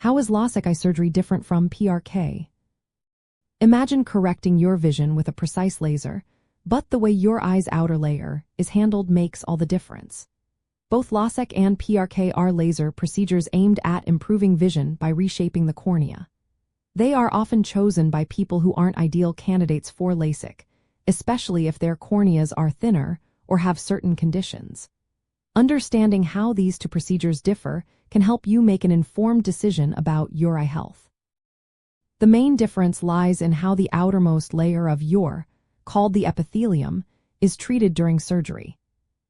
How is LASEK eye surgery different from PRK? Imagine correcting your vision with a precise laser, but the way your eye's outer layer is handled makes all the difference. Both LASEK and PRK are laser procedures aimed at improving vision by reshaping the cornea. They are often chosen by people who aren't ideal candidates for LASIK, especially if their corneas are thinner or have certain conditions. Understanding how these two procedures differ can help you make an informed decision about your eye health. The main difference lies in how the outermost layer of your, called the epithelium, is treated during surgery.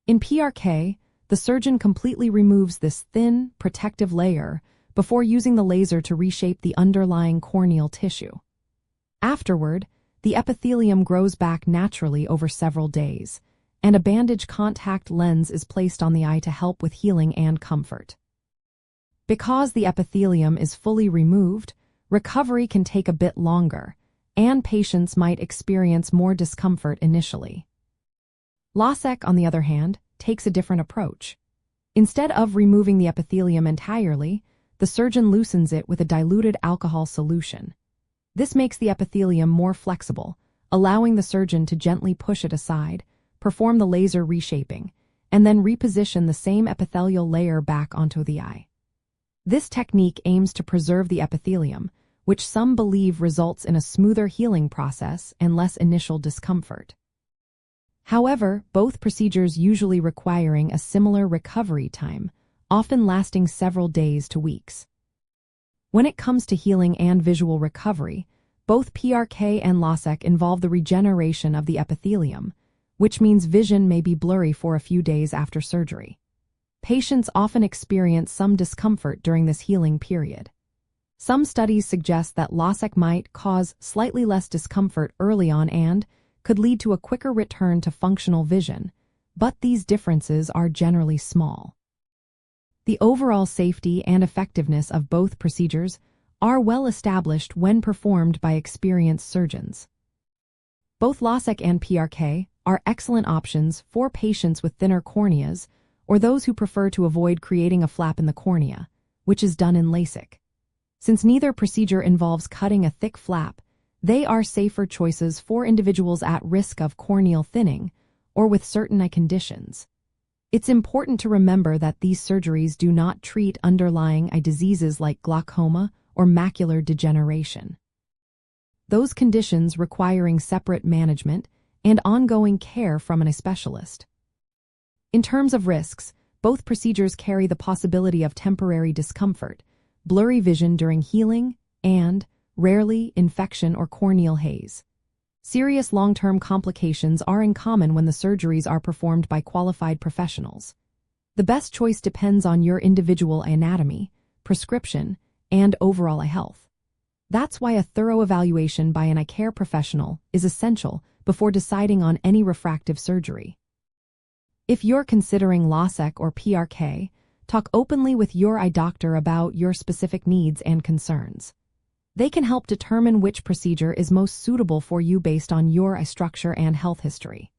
In PRK, the surgeon completely removes this thin, protective layer before using the laser to reshape the underlying corneal tissue. Afterward, the epithelium grows back naturally over several days, and a bandage contact lens is placed on the eye to help with healing and comfort. Because the epithelium is fully removed, recovery can take a bit longer, and patients might experience more discomfort initially. LASEK, on the other hand, takes a different approach. Instead of removing the epithelium entirely, the surgeon loosens it with a diluted alcohol solution. This makes the epithelium more flexible, allowing the surgeon to gently push it aside, perform the laser reshaping, and then reposition the same epithelial layer back onto the eye. This technique aims to preserve the epithelium, which some believe results in a smoother healing process and less initial discomfort. However, both procedures usually requiring a similar recovery time, often lasting several days to weeks. When it comes to healing and visual recovery, both PRK and LASEK involve the regeneration of the epithelium, which means vision may be blurry for a few days after surgery. Patients often experience some discomfort during this healing period. Some studies suggest that LASEK might cause slightly less discomfort early on and could lead to a quicker return to functional vision, but these differences are generally small. The overall safety and effectiveness of both procedures are well established when performed by experienced surgeons. Both LASEK and PRK are excellent options for patients with thinner corneas or those who prefer to avoid creating a flap in the cornea, which is done in LASIK. Since neither procedure involves cutting a thick flap, they are safer choices for individuals at risk of corneal thinning or with certain eye conditions. It's important to remember that these surgeries do not treat underlying eye diseases like glaucoma or macular degeneration. Those conditions requiring separate management and ongoing care from an eye specialist. In terms of risks, both procedures carry the possibility of temporary discomfort, blurry vision during healing, and, rarely, infection or corneal haze. Serious long-term complications are uncommon when the surgeries are performed by qualified professionals. The best choice depends on your individual anatomy, prescription, and overall eye health. That's why a thorough evaluation by an eye care professional is essential before deciding on any refractive surgery. If you're considering LASEK or PRK, talk openly with your eye doctor about your specific needs and concerns. They can help determine which procedure is most suitable for you based on your eye structure and health history.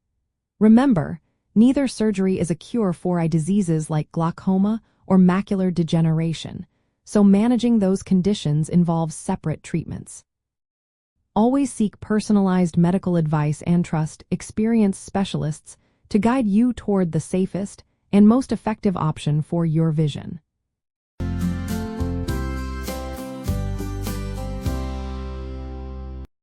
Remember, neither surgery is a cure for eye diseases like glaucoma or macular degeneration, so managing those conditions involves separate treatments. Always seek personalized medical advice and trust experienced specialists to guide you toward the safest and most effective option for your vision.